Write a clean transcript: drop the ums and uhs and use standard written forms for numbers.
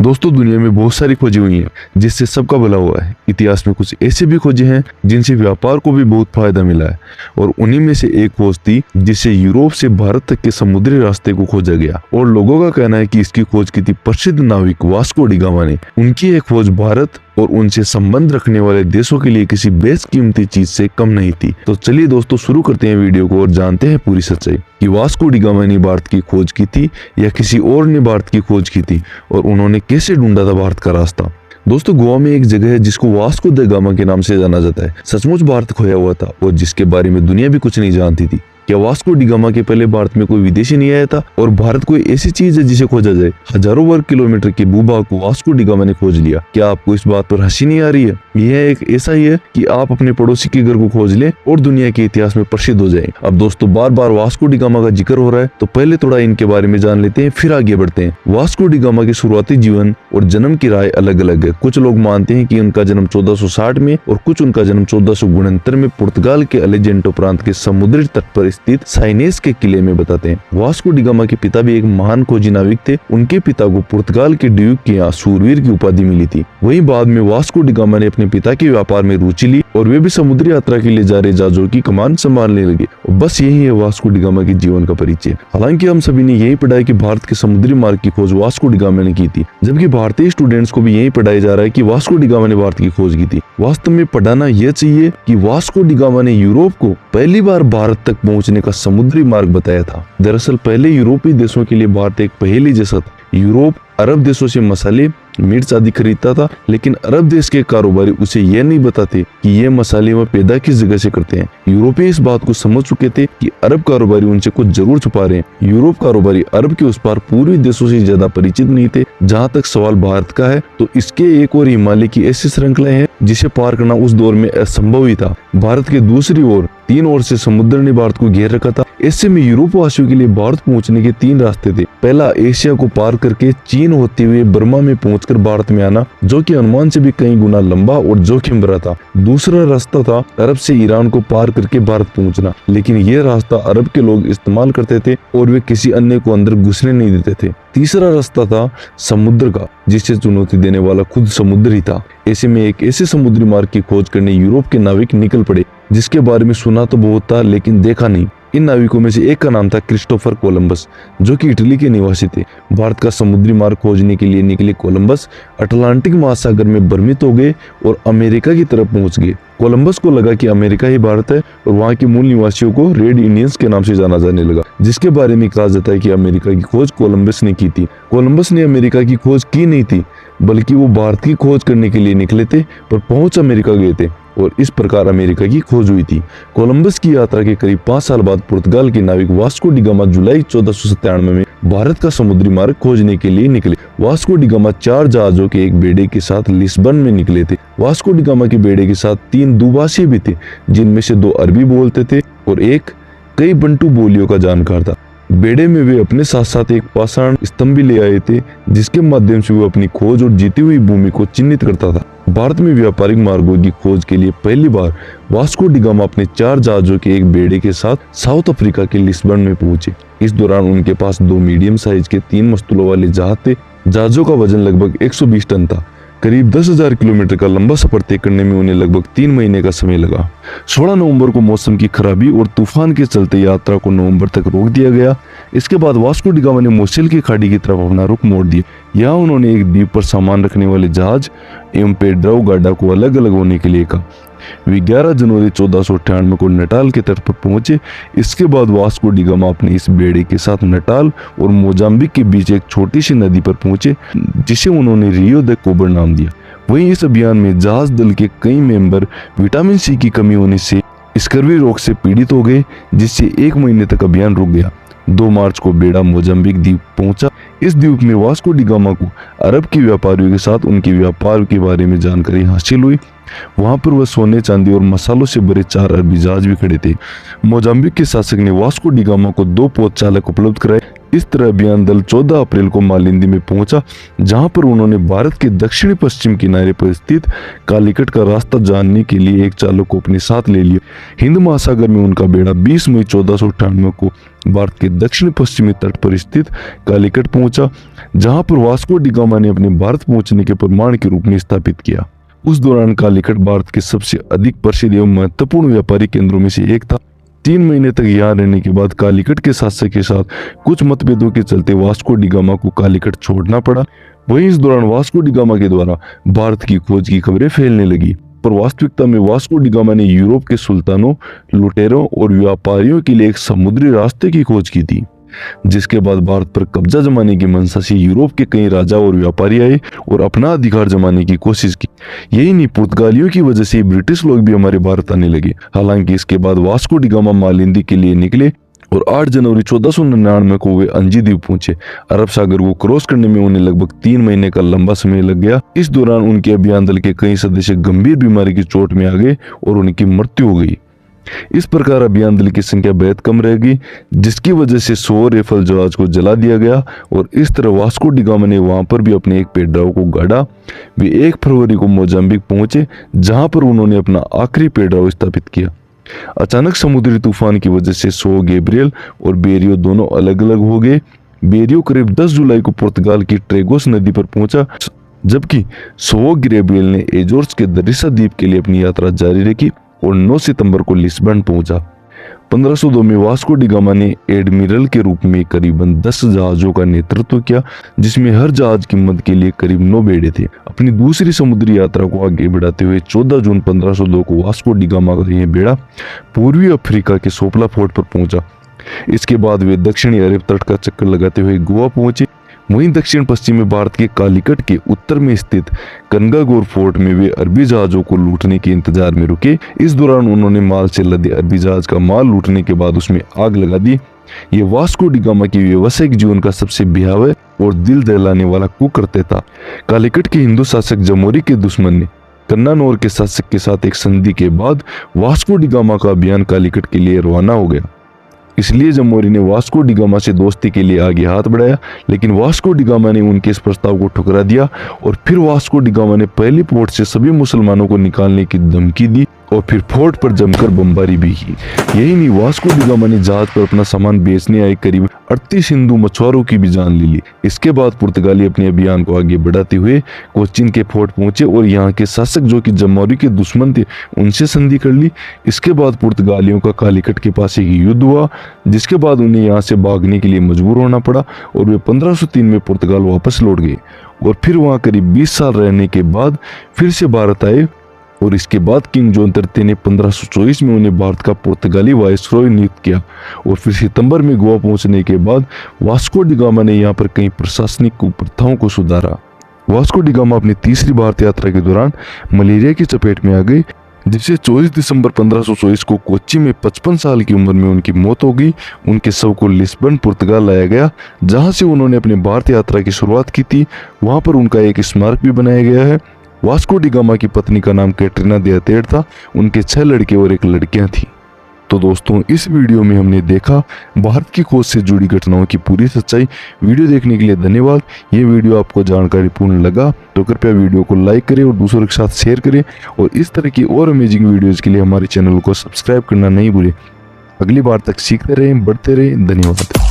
दोस्तों दुनिया में बहुत सारी खोजें हुई हैं जिससे सबका भला हुआ है। इतिहास में कुछ ऐसे भी खोजें हैं जिनसे व्यापार को भी बहुत फायदा मिला है और उन्हीं में से एक खोज थी जिससे यूरोप से भारत तक के समुद्री रास्ते को खोजा गया और लोगों का कहना है कि इसकी खोज की थी प्रसिद्ध नाविक वास्को डी गामा ने। उनकी यह खोज भारत और उनसे संबंध रखने वाले देशों के लिए किसी बेशकीमती चीज से कम नहीं थी। तो चलिए दोस्तों शुरू करते हैं वीडियो को और जानते हैं पूरी सच्चाई कि वास्को डी गामा ने भारत की खोज की थी या किसी और ने भारत की खोज की थी और उन्होंने कैसे ढूंढा था भारत का रास्ता। दोस्तों गोवा में एक जगह है जिसको वास्को द गामा के नाम से जाना जाता है। सचमुच भारत खोया हुआ था और जिसके बारे में दुनिया भी कुछ नहीं जानती थी। क्या वास्को डी गामा के पहले भारत में कोई विदेशी नहीं आया था और भारत कोई ऐसी चीज है जिसे खोजा जाए? हजारों वर्ग किलोमीटर के भूभाग को वास्को डी गामा ने खोज लिया। क्या आपको इस बात पर हंसी नहीं आ रही है? यह एक ऐसा ही है कि आप अपने पड़ोसी के घर को खोज ले और दुनिया के इतिहास में प्रसिद्ध हो जाए। अब दोस्तों बार बार वास्को डी गामा का जिक्र हो रहा है तो पहले थोड़ा इनके बारे में जान लेते हैं, फिर आगे बढ़ते हैं। वास्को डी गामा के शुरुआती जीवन और जन्म की राय अलग अलग है। कुछ लोग मानते हैं कि उनका जन्म 1460 में और कुछ उनका जन्म 1469 में पुर्तगाल के अलेजेंटो प्रांत के समुद्री तट पर स्थित साइनेस के किले में बताते हैं। वास्को डी गामा के पिता भी एक महान खोजी नाविक थे। उनके पिता को पुर्तगाल के ड्यूक के यहाँ सूरवीर की उपाधि मिली थी। वहीं बाद में वास्को डी गामा ने अपने पिता के व्यापार में रुचि ली और वे भी समुद्री यात्रा के लिए जा रहे जहाजों की कमान संभालने लगे। और बस यही है वास्को डी गामा के जीवन का परिचय। हालांकि हम सभी ने यही पढ़ा है कि भारत के समुद्री मार्ग की खोज वास्को डी गामा ने की थी, जबकि भारतीय स्टूडेंट्स को भी यही पढ़ाया जा रहा है कि वास्को डी गामा ने भारत की खोज की थी। वास्तव में पढ़ाना यह चाहिए कि वास्को डी गामा ने यूरोप को पहली बार भारत तक पहुंचने का समुद्री मार्ग बताया था। दरअसल पहले यूरोपीय देशों के लिए भारत एक पहेली जैसा था। यूरोप अरब देशों से मसाले मिर्च आदि खरीदता था, लेकिन अरब देश के कारोबारी उसे यह नहीं बताते कि ये मसाले वह पैदा किस जगह से करते हैं। यूरोपीय इस बात को समझ चुके थे कि अरब कारोबारी उनसे कुछ जरूर छुपा रहे हैं। यूरोप कारोबारी अरब के उस पार पूर्वी देशों से ज्यादा परिचित नहीं थे। जहाँ तक सवाल भारत का है तो इसके एक और हिमालय की ऐसी श्रृंखलाएं हैं जिसे पार करना उस दौर में असंभव ही था। भारत के दूसरी ओर 3 ओर से समुद्र ने भारत को घेर रखा था। ऐसे में यूरोप वासियों के लिए भारत पहुंचने के 3 रास्ते थे। पहला एशिया को पार करके चीन होते हुए बर्मा में पहुंचकर भारत में आना, जो कि अनुमान से भी कई गुना लंबा और जोखिम भरा था। दूसरा रास्ता था अरब से ईरान को पार करके भारत पहुंचना, लेकिन यह रास्ता अरब के लोग इस्तेमाल करते थे और वे किसी अन्य को अंदर घुसने नहीं देते थे। तीसरा रास्ता था समुद्र का, जिसे चुनौती देने वाला खुद समुद्र ही था। ऐसे में एक ऐसे समुद्री मार्ग की खोज करने यूरोप के नाविक निकल पड़े, जिसके बारे में सुना तो बहुत था लेकिन देखा नहीं। इन नाविकों में से एक का नाम था क्रिस्टोफर कोलंबस, जो कि इटली के निवासी थे। भारत का समुद्री मार्ग खोजने के लिए निकले कोलंबस अटलांटिक महासागर में भ्रमित हो गए और अमेरिका की तरफ पहुंच गए। कोलंबस को लगा कि अमेरिका ही भारत है और वहां के मूल निवासियों को रेड इंडियंस के नाम से जाना जाने लगा, जिसके बारे में कहा जाता है कि अमेरिका की खोज कोलंबस ने की थी। कोलंबस ने अमेरिका की खोज की नहीं थी, बल्कि वो भारत की खोज करने के लिए निकले थे, पर पहुंच अमेरिका गए थे और इस प्रकार अमेरिका की खोज हुई थी। कोलंबस की यात्रा के करीब 5 साल बाद पुर्तगाल के नाविक वास्को डी गामा जुलाई 1497 में भारत का समुद्री मार्ग खोजने के लिए निकले। वास्को डी गामा 4 जहाजों के एक बेड़े के साथ लिस्बन में निकले थे। वास्को डी गामा के बेड़े के साथ 3 दुभाषी भी थे, जिनमें से 2 अरबी बोलते थे और एक कई बंटू बोलियों का जानकार था। बेड़े में वे अपने साथ साथ एक पाषाण स्तंभ भी ले आए थे, जिसके माध्यम से वो अपनी खोज और जीती हुई भूमि को चिन्हित करता था। भारत में व्यापारिक मार्गों की खोज के लिए पहली बार वास्को डी गामा अपने 4 जहाजों के एक बेड़े के साथ साउथ अफ्रीका के लिस्बन में पहुंचे। इस दौरान उनके पास 2 मीडियम साइज के 3 मस्तूलों वाले जहाज थे। जहाजों का वजन लगभग 120 टन था। करीब 10,000 किलोमीटर का लंबा सफर तय करने में उन्हें लगभग 3 महीने का समय लगा। 16 नवंबर को मौसम की खराबी और तूफान के चलते यात्रा को नवंबर तक रोक दिया गया। इसके बाद वास्को डी गामा ने मोसेल की खाड़ी की तरफ अपना रुख मोड़ दिया। यहाँ उन्होंने एक द्वीप पर सामान रखने वाले जहाज एवं पेड्राउ गाडा को अलग अलग होने के लिए कहा। वे 11 जनवरी 1498 को नटाल के तट पर पहुंचे। इसके बाद वास्को डी गामा अपने इस बेड़े के साथ नटाल और मोजाम्बिक के बीच एक छोटी सी नदी पर पहुंचे, जिसे उन्होंने रियो दे कोबर नाम दिया। वहीं इस अभियान में जहाज दल के कई मेंबर विटामिन सी की कमी होने से स्कर्वी रोग से पीड़ित हो गए, जिससे 1 महीने तक अभियान रुक गया। 2 मार्च को बेड़ा मोजाम्बिक द्वीप पहुंचा। इस द्वीप में वास्को डी गामा को अरब के व्यापारियों के साथ उनके व्यापार के बारे में जानकारी हासिल हुई। वहां पर वह सोने चांदी और मसालों से भरे 4 अरबी जहाज भी खड़े थे। मोजाम्बिक के शासक ने वास्को डी गामा को 2 पोत चालक उपलब्ध कराए। इस तरह अभियान दल 14 अप्रैल को मालिंदी में पहुंचा, जहां पर उन्होंने भारत के दक्षिणी पश्चिम किनारे पर स्थित कालीकट का रास्ता जानने के लिए एक चालक को अपने साथ ले लिया। हिंद महासागर में उनका बेड़ा 20 मई 1498 को भारत के दक्षिण पश्चिमी तट पर स्थित कालीकट पहुंचा, जहां पर वास्को डी गामा ने अपने भारत पहुंचने के प्रमाण के रूप में स्थापित किया। उस दौरान कालीकट भारत के सबसे अधिक प्रसिद्ध एवं महत्वपूर्ण व्यापारिक केंद्रों में से एक था। 3 महीने तक यहाँ रहने के बाद कालीकट के शासक के साथ कुछ मतभेदों के चलते वास्को डी गामा को कालीकट छोड़ना पड़ा। वहीं इस दौरान वास्को डी गामा के द्वारा भारत की खोज की खबरें फैलने लगी, पर वास्तविकता में वास्को डी गामा ने यूरोप के सुल्तानों, लुटेरों और व्यापारियों के लिए एक समुद्री रास्ते की खोज की थी। जिसके बाद भारत पर कब्जा जमाने की मंशा से यूरोप के कई राजा और व्यापारी आए और अपना अधिकार जमाने की कोशिश की। यही नहीं, पुर्तगालियों की वजह से ब्रिटिश लोग भी हमारे भारत आने लगे। हालांकि इसके बाद वास्को डी गामा मालिंदी के लिए निकले और 8 जनवरी 1499 को वे अंजी द्वीप पहुंचे। अरब सागर को क्रॉस करने में उन्हें लगभग 3 महीने का लंबा समय लग गया। इस दौरान उनके अभियान दल के कई सदस्य गंभीर बीमारी की चोट में आ गए और उनकी मृत्यु हो गई। इस प्रकार अभियान दल की संख्या बेहद कम रह गई, जिसकी वजह से 100 रेफल जहाज को जला दिया गया और इस तरह वास्को डी गामा ने वहां पर भी अपने एक पेड़ाव को गाड़ा। वे 1 फरवरी को मोजाम्बिक पहुंचे, जहां पर उन्होंने अपना आखिरी पेड़ाव स्थापित किया। अचानक समुद्री तूफान की वजह से सो गैब्रियल और बेरियो दोनों अलग अलग हो गए। बेरियो करीब 10 जुलाई को पुर्तगाल की ट्रेगोस नदी पर पहुंचा, जबकि सो गैब्रियल ने एजोर्स के दरिसा द्वीप के लिए अपनी यात्रा जारी रखी और 9 सितंबर को लिस्बन पहुंचा। 1502 में वास्को डी गामा ने एडमिरल के रूप में करीबन 10 जहाजों का नेतृत्व किया, जिसमें हर जहाज की मद के लिए करीब 9 बेड़े थे। अपनी दूसरी समुद्री यात्रा को आगे बढ़ाते हुए 14 जून 1502 को वास्को डी गामा का यह बेड़ा पूर्वी अफ्रीका के सोपला फोर्ट पर पहुंचा। इसके बाद वे दक्षिणी अरब तट का चक्कर लगाते हुए गोवा पहुंचे। वहीं दक्षिण पश्चिमी भारत के कालीकट के उत्तर में स्थित कनगागोर फोर्ट में वे अरबी जहाजों को लूटने के इंतजार में रुके। इस दौरान उन्होंने माल से लदे अरबी जहाज का माल लूटने के बाद उसमें आग लगा दी। ये वास्को डी गामा की व्यावसायिक जीवन का सबसे भयावह और दिल दहलाने वाला कुकृत्य था। कालीकट के हिंदू शासक जमोरी के दुश्मन ने कन्नानौर के शासक के साथ एक संधि के बाद वास्को डी गामा का अभियान कालीकट के लिए रवाना हो गया। इसलिए जमोरी ने वास्को डी गामा से दोस्ती के लिए आगे हाथ बढ़ाया, लेकिन वास्को डी गामा ने उनके इस प्रस्ताव को ठुकरा दिया और फिर वास्को डी गामा ने पहली पोर्ट से सभी मुसलमानों को निकालने की धमकी दी और फिर फोर्ट पर जमकर बमबारी भी की। यही नहीं, वास्को डी गामा ने जहाज पर अपना सामान बेचने आए करीब 38 हिंदू मछुआरों की भी जान ले ली। इसके बाद पुर्तगाली अपने अभियान को आगे बढ़ाते हुए कोचीन के फोर्ट पहुंचे और यहाँ के शासक जो कि जमोरी के दुश्मन थे उनसे संधि कर ली। इसके बाद पुर्तगालियों का कालीकट के पास एक युद्ध हुआ, जिसके बाद उन्हें यहाँ से भागने के लिए मजबूर होना पड़ा और वे 1503 में पुर्तगाल वापस लौट गए और फिर वहाँ करीब 20 साल रहने के बाद फिर से भारत आए। और इसके बाद किंग जॉन III ने 1524 में उन्हें भारत का पुर्तगाली वायसरॉय नियुक्त किया और फिर सितंबर में गोवा पहुंचने के बाद वास्को डी गामा ने यहाँ पर कई प्रशासनिक कुप्रथाओं को सुधारा। वास्को डी गामा अपनी तीसरी भारत यात्रा के दौरान मलेरिया की चपेट में आ गई, जिससे 24 दिसंबर 1524 को कोच्चि में 55 साल की उम्र में उनकी मौत हो गई। उनके शव को लिस्बन पुर्तगाल लाया गया, जहां से उन्होंने अपनी भारत यात्रा की शुरुआत की थी। वहां पर उनका एक स्मारक भी बनाया गया है। वास्को डी गामा की पत्नी का नाम कैटरीना दे अतेर था। उनके 6 लड़के और 1 लड़कियां थी। तो दोस्तों, इस वीडियो में हमने देखा भारत की खोज से जुड़ी घटनाओं की पूरी सच्चाई। वीडियो देखने के लिए धन्यवाद। ये वीडियो आपको जानकारीपूर्ण लगा तो कृपया वीडियो को लाइक करें और दूसरों के साथ शेयर करें और इस तरह की और अमेजिंग वीडियोज़ के लिए हमारे चैनल को सब्सक्राइब करना नहीं भूलें। अगली बार तक सीखते रहें, बढ़ते रहें। धन्यवाद।